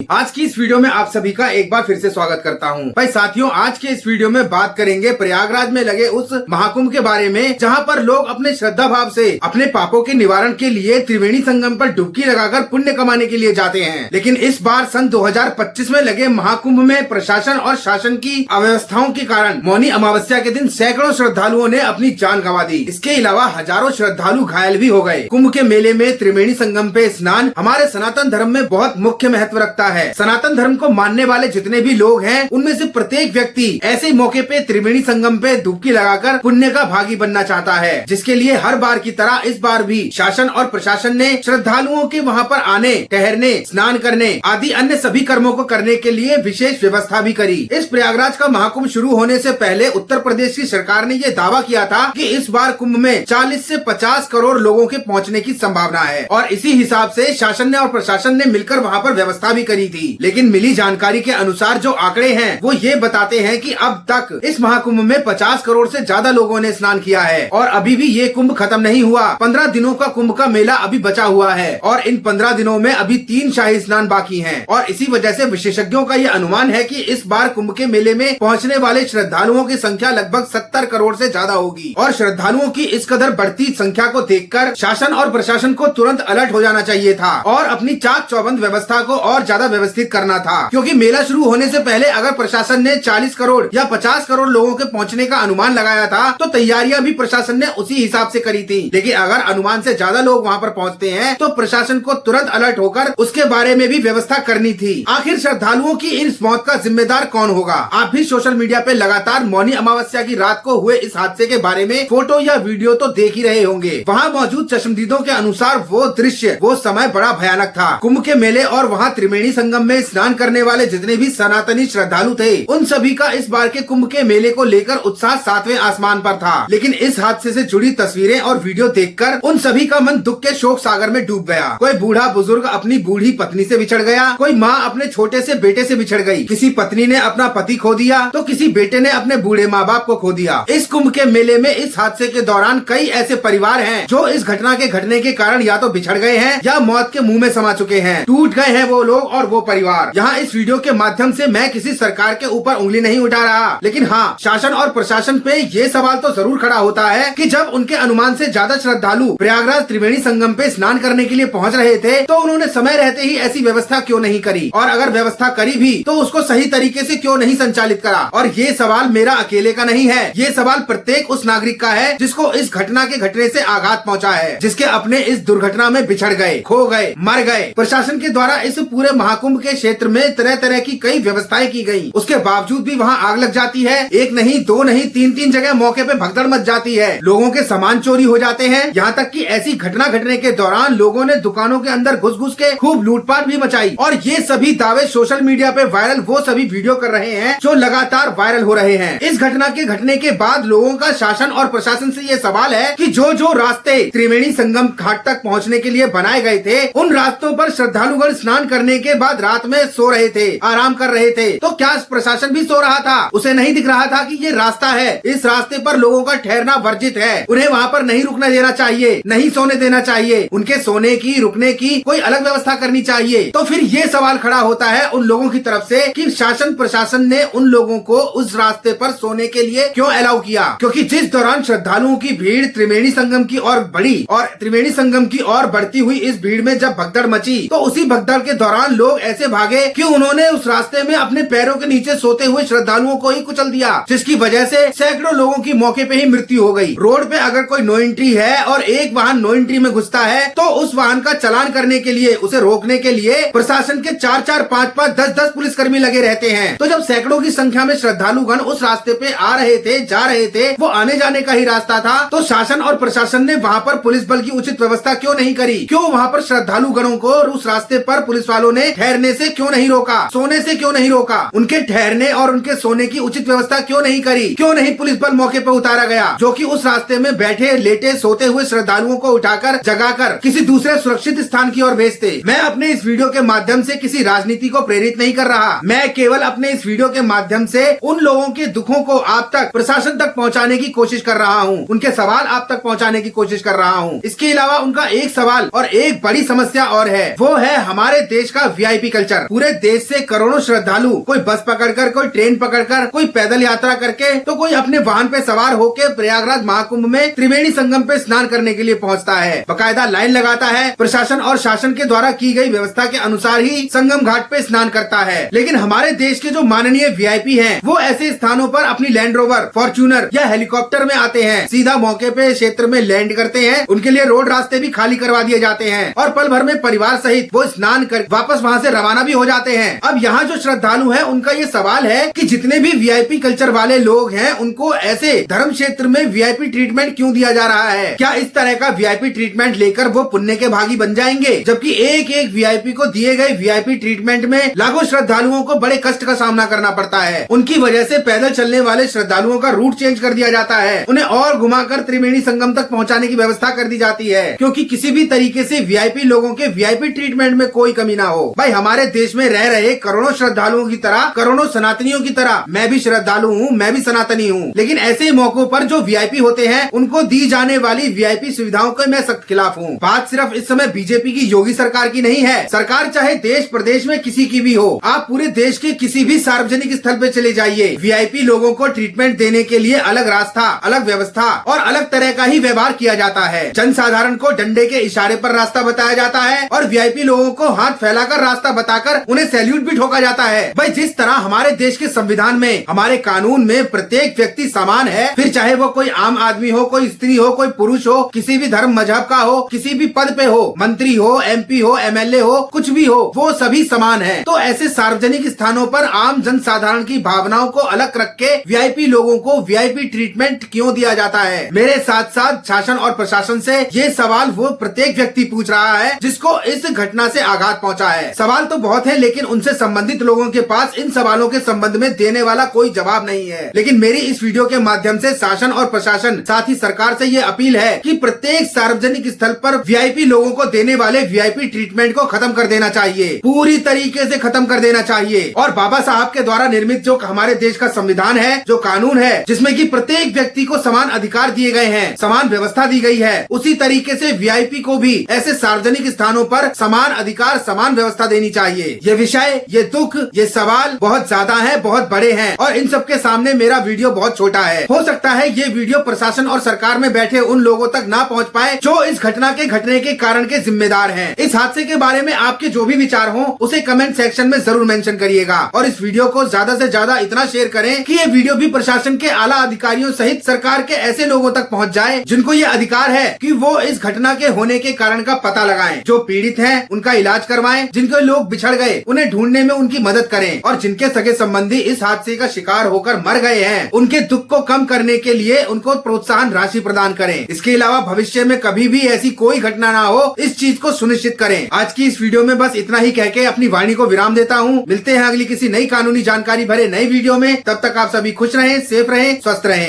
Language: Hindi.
आज की इस वीडियो में आप सभी का एक बार फिर से स्वागत करता हूं। भाई साथियों, आज के इस वीडियो में बात करेंगे प्रयागराज में लगे उस महाकुंभ के बारे में, जहां पर लोग अपने श्रद्धा भाव से अपने पापों के निवारण के लिए त्रिवेणी संगम पर डुबकी लगाकर पुण्य कमाने के लिए जाते हैं। लेकिन इस बार सन 2025 में लगे महाकुंभ में प्रशासन और शासन की अव्यवस्थाओं के कारण मौनी अमावस्या के दिन सैकड़ों श्रद्धालुओं ने अपनी जान गंवा दी। इसके अलावा हजारों श्रद्धालु घायल भी हो गए। कुंभ के मेले में त्रिवेणी संगम पे स्नान हमारे सनातन धर्म में बहुत मुख्य महत्व रखता है। सनातन धर्म को मानने वाले जितने भी लोग हैं, उनमें से प्रत्येक व्यक्ति ऐसे मौके पे त्रिवेणी संगम पे डुबकी लगाकर पुण्य का भागी बनना चाहता है, जिसके लिए हर बार की तरह इस बार भी शासन और प्रशासन ने श्रद्धालुओं के वहां पर आने, ठहरने, स्नान करने आदि अन्य सभी कर्मों को करने के लिए विशेष व्यवस्था भी करी। इस प्रयागराज का महाकुंभ शुरू होने से पहले उत्तर प्रदेश की सरकार ने ये दावा किया था कि इस बार कुंभ में 40 से 50 करोड़ लोगों के पहुंचने की संभावना है, और इसी हिसाब से शासन ने और प्रशासन ने मिलकर वहां पर व्यवस्था भी करी थी। लेकिन मिली जानकारी के अनुसार जो आंकड़े हैं वो ये बताते हैं कि अब तक इस महाकुंभ में 50 करोड़ से ज्यादा लोगों ने स्नान किया है, और अभी भी ये कुंभ खत्म नहीं हुआ। 15 दिनों का कुंभ का मेला अभी बचा हुआ है, और इन 15 दिनों में अभी 3 शाही स्नान बाकी हैं। और इसी वजह से विशेषज्ञों का ये अनुमान है कि इस बार कुंभ के मेले में पहुंचने वाले श्रद्धालुओं की संख्या लगभग 70 करोड़ से ज्यादा होगी। और श्रद्धालुओं की इस कदर बढ़ती संख्या को देखकर शासन और प्रशासन को तुरंत अलर्ट हो जाना चाहिए था और अपनी चाक चौबंद व्यवस्था को और ज्यादा व्यवस्थित करना था, क्योंकि मेला शुरू होने से पहले अगर प्रशासन ने 40 करोड़ या 50 करोड़ लोगों के पहुंचने का अनुमान लगाया था, तो तैयारियां भी प्रशासन ने उसी हिसाब से करी थी। लेकिन अगर अनुमान से ज्यादा लोग वहां पर पहुंचते हैं, तो प्रशासन को तुरंत अलर्ट होकर उसके बारे में भी व्यवस्था करनी थी। आखिर श्रद्धालुओं की इस मौत का जिम्मेदार कौन होगा? आप भी सोशल मीडिया पे लगातार मौनी अमावस्या की रात को हुए इस हादसे के बारे में फोटो या वीडियो तो देख ही रहे होंगे। वहाँ मौजूद चश्मदीदों के अनुसार वो दृश्य, वो समय बड़ा भयानक था। कुंभ के मेले और वहाँ त्रिवेणी संगम में स्नान करने वाले जितने भी सनातनी श्रद्धालु थे, उन सभी का इस बार के कुंभ के मेले को लेकर उत्साह 7वें आसमान पर था। लेकिन इस हादसे से जुड़ी तस्वीरें और वीडियो देखकर उन सभी का मन दुख के शोक सागर में डूब गया। कोई बूढ़ा बुजुर्ग अपनी बूढ़ी पत्नी से बिछड़ गया, कोई माँ अपने छोटे से बेटे से बिछड़ गई, किसी पत्नी ने अपना पति खो दिया, तो किसी बेटे ने अपने बूढ़े माँ बाप को खो दिया। इस कुंभ के मेले में इस हादसे के दौरान कई ऐसे परिवार हैं जो इस घटना के घटने के कारण या तो बिछड़ गए हैं या मौत के मुंह में समा चुके हैं। टूट गए हैं वो लोग और वो परिवार। यहाँ इस वीडियो के माध्यम से मैं किसी सरकार के ऊपर उंगली नहीं उठा रहा, लेकिन हाँ, शासन और प्रशासन पे ये सवाल तो जरूर खड़ा होता है कि जब उनके अनुमान से ज्यादा श्रद्धालु प्रयागराज त्रिवेणी संगम पे स्नान करने के लिए पहुँच रहे थे, तो उन्होंने समय रहते ही ऐसी व्यवस्था क्यों नहीं करी, और अगर व्यवस्था करी भी तो उसको सही तरीके से क्यों नहीं संचालित करा। और ये सवाल मेरा अकेले का नहीं है, ये सवाल प्रत्येक उस नागरिक का है जिसको इस घटना के घटने से आघात पहुंचा है, जिसके अपने इस दुर्घटना में बिछड़ गए, खो गए, मर गए। प्रशासन के द्वारा इस पूरे महाकुंभ के क्षेत्र में तरह तरह की कई व्यवस्थाएं की गई, उसके बावजूद भी वहाँ आग लग जाती है। एक नहीं, दो नहीं, 3 जगह मौके पे भगदड़ मच जाती है, लोगों के सामान चोरी हो जाते हैं। यहाँ तक कि ऐसी घटना घटने के दौरान लोगों ने दुकानों के अंदर घुस के खूब लूटपाट भी मचाई। और ये सभी दावे सोशल मीडिया पे वायरल वो सभी वीडियो कर रहे हैं जो लगातार वायरल हो रहे हैं। इस घटना के घटने के बाद लोगों का शासन और प्रशासन से ये सवाल है कि जो जो रास्ते त्रिवेणी संगम घाट तक पहुंचने के लिए बनाए गए थे, उन रास्तों पर श्रद्धालुगण स्नान करने के बाद रात में सो रहे थे, आराम कर रहे थे, तो क्या प्रशासन भी सो रहा था? उसे नहीं दिख रहा था कि ये रास्ता है, इस रास्ते पर लोगों का ठहरना वर्जित है, उन्हें वहाँ पर नहीं रुकने देना चाहिए, नहीं सोने देना चाहिए, उनके सोने की, रुकने की कोई अलग व्यवस्था करनी चाहिए। तो फिर ये सवाल खड़ा होता है उन लोगों की तरफ से कि शासन प्रशासन ने उन लोगों को उस रास्ते पर सोने के लिए क्यों अलाउ किया? क्योंकि जिस दौरान श्रद्धालुओं की भीड़ त्रिवेणी संगम की ओर बढ़ी और त्रिवेणी संगम की ओर बढ़ती हुई इस भीड़ में जब भगदड़ मची, तो उसी भगदड़ के दौरान लोग ऐसे भागे कि उन्होंने उस रास्ते में अपने पैरों के नीचे सोते हुए श्रद्धालुओं को ही कुचल दिया, जिसकी वजह से सैकड़ों लोगों की मौके पे ही मृत्यु हो गई। रोड पे अगर कोई नो एंट्री है और एक वाहन नो एंट्री में घुसता है, तो उस वाहन का चालान करने के लिए, उसे रोकने के लिए प्रशासन के 4-4, 5-5, 10-10 पुलिसकर्मी लगे रहते हैं। तो जब सैकड़ों की संख्या में श्रद्धालुगण उस रास्ते पे आ रहे थे, जा रहे थे, वो आने जाने का ही रास्ता था, तो शासन और प्रशासन ने वहाँ पर पुलिस बल की उचित व्यवस्था क्यों नहीं करी? क्यों वहाँ पर श्रद्धालु गणों को उस रास्ते पर पुलिस वालों ने ठहरने से क्यों नहीं रोका, सोने से क्यों नहीं रोका, उनके ठहरने और उनके सोने की उचित व्यवस्था क्यों नहीं करी? क्यों नहीं पुलिस बल मौके पर उतारा गया, जो कि उस रास्ते में बैठे लेटे सोते हुए श्रद्धालुओं को उठाकर जगाकर किसी दूसरे सुरक्षित स्थान की ओर भेजते? मैं अपने इस वीडियो के माध्यम से किसी राजनीति को प्रेरित नहीं कर रहा, मैं केवल अपने इस वीडियो के माध्यम से उन लोगों के दुखों को आप तक, प्रशासन तक पहुँचाने की कोशिश कर रहा हूँ, उनके सवाल आप तक पहुँचाने की कोशिश कर रहा हूँ। इसके अलावा उनका एक सवाल और एक बड़ी समस्या और है, वो है हमारे देश का VIP वीआईपी कल्चर। पूरे देश से करोड़ों श्रद्धालु कोई बस पकड़कर, कोई ट्रेन पकड़कर, कोई पैदल यात्रा करके, तो कोई अपने वाहन पे सवार होकर प्रयागराज महाकुंभ में त्रिवेणी संगम पे स्नान करने के लिए पहुंचता है। बकायदा लाइन लगाता है, प्रशासन और शासन के द्वारा की गई व्यवस्था के अनुसार ही संगम घाट पे स्नान करता है। लेकिन हमारे देश के जो माननीय वीआईपी हैं, वो ऐसे स्थानों पर अपनी लैंड रोवर, फॉर्च्यूनर या हेलीकॉप्टर में आते हैं, सीधा मौके पे क्षेत्र में लैंड करते हैं। उनके लिए रोड रास्ते भी खाली करवा दिए जाते हैं और पल भर में परिवार सहित वो स्नान कर वापस वहाँ से रवाना भी हो जाते हैं। अब यहाँ जो श्रद्धालु हैं, उनका ये सवाल है कि जितने भी वीआईपी कल्चर वाले लोग हैं, उनको ऐसे धर्म क्षेत्र में वीआईपी ट्रीटमेंट क्यों दिया जा रहा है? क्या इस तरह का वीआईपी ट्रीटमेंट लेकर वो पुण्य के भागी बन जाएंगे? जबकि एक एक वीआईपी को दिए गए वीआईपी ट्रीटमेंट में लाखों श्रद्धालुओं को बड़े कष्ट का सामना करना पड़ता है। उनकी वजह से पैदल चलने वाले श्रद्धालुओं का रूट चेंज कर दिया जाता है, उन्हें और घुमाकर त्रिवेणी संगम तक पहुँचाने की व्यवस्था कर दी जाती है, क्योंकि किसी भी तरीके से वीआईपी लोगों के वीआईपी ट्रीटमेंट में कोई कमी ना हो। भाई, हमारे देश में रह रहे करोड़ों श्रद्धालुओं की तरह, करोड़ों सनातनियों की तरह मैं भी श्रद्धालु हूँ, मैं भी सनातनी हूँ। लेकिन ऐसे मौकों पर जो वीआईपी होते हैं, उनको दी जाने वाली वीआईपी सुविधाओं के मैं सख्त खिलाफ हूँ। बात सिर्फ इस समय बीजेपी की, योगी सरकार की नहीं है। सरकार चाहे देश प्रदेश में किसी की भी हो, आप पूरे देश के किसी भी सार्वजनिक स्थल पे चले जाइए, वीआईपी लोगों को ट्रीटमेंट देने के लिए अलग रास्ता, अलग व्यवस्था और अलग तरह का ही व्यवहार किया जाता है। जनसाधारण को डंडे के इशारे पर रास्ता बताया जाता है और वीआईपी लोगों को हाथ फैलाकर रास्ता बताकर उन्हें सैल्यूट भी ठोका जाता है। भाई, जिस तरह हमारे देश के संविधान में, हमारे कानून में प्रत्येक व्यक्ति समान है, फिर चाहे वो कोई आम आदमी हो, कोई स्त्री हो, कोई पुरुष हो, किसी भी धर्म मजहब का हो, किसी भी पद पे हो, मंत्री हो, एमपी हो, एमएलए हो, कुछ भी हो, वो सभी समान है। तो ऐसे सार्वजनिक स्थानों पर आम जनसाधारण की भावनाओं को अलग रख के वीआईपी लोगों को वीआईपी ट्रीटमेंट क्यों दिया जाता है? मेरे साथ साथ शासन और प्रशासन से ये सवाल वो प्रत्येक व्यक्ति पूछ रहा है जिसको इस घटना से आघात पहुंचा है। सवाल तो बहुत है, लेकिन उनसे संबंधित लोगों के पास इन सवालों के संबंध में देने वाला कोई जवाब नहीं है। लेकिन मेरी इस वीडियो के माध्यम से शासन और प्रशासन, साथ ही सरकार से ये अपील है कि प्रत्येक सार्वजनिक स्थल पर वीआईपी लोगों को देने वाले वीआईपी ट्रीटमेंट को खत्म कर देना चाहिए, पूरी तरीके से खत्म कर देना चाहिए। और बाबा साहब के द्वारा निर्मित जो हमारे देश का संविधान है, जो कानून है, जिसमें कि प्रत्येक व्यक्ति को समान अधिकार दिए गए हैं, समान व्यवस्था दी गई है, उसी तरीके से वीआईपी को भी ऐसे सार्वजनिक स्थानों पर समान अधिकार, समान व्यवस्था देनी चाहिए। ये विषय, ये दुख, ये सवाल बहुत ज्यादा है, बहुत बड़े हैं और इन सबके सामने मेरा वीडियो बहुत छोटा है। हो सकता है ये वीडियो प्रशासन और सरकार में बैठे उन लोगों तक ना पहुंच पाए जो इस घटना के घटने के कारण के जिम्मेदार हैं। इस हादसे के बारे में आपके जो भी विचार हो, उसे कमेंट सेक्शन में जरूर मेंशन करिएगा और इस वीडियो को ज्यादा से ज्यादा इतना शेयर करें कि ये वीडियो भी प्रशासन के आला अधिकारियों सहित सरकार के ऐसे लोगों तक पहुंच जाए जिनको ये अधिकार है कि वो इस घटना के होने के कारण का पता लगाएं, जो पीड़ित हैं उनका इलाज करवाएं, जिनके लोग बिछड़ गए उन्हें ढूंढने में उनकी मदद करें और जिनके सगे संबंधी इस हादसे का शिकार होकर मर गए हैं, उनके दुख को कम करने के लिए उनको प्रोत्साहन राशि प्रदान करें। इसके अलावा भविष्य में कभी भी ऐसी कोई घटना ना हो, इस चीज को सुनिश्चित करें। आज की इस वीडियो में बस इतना ही कह के अपनी वाणी को विराम देता हूँ। मिलते हैं अगली किसी नई कानूनी जानकारी भरे नई वीडियो में। तब तक आप सभी खुश रहें, सेफ रहें, स्वस्थ रहें।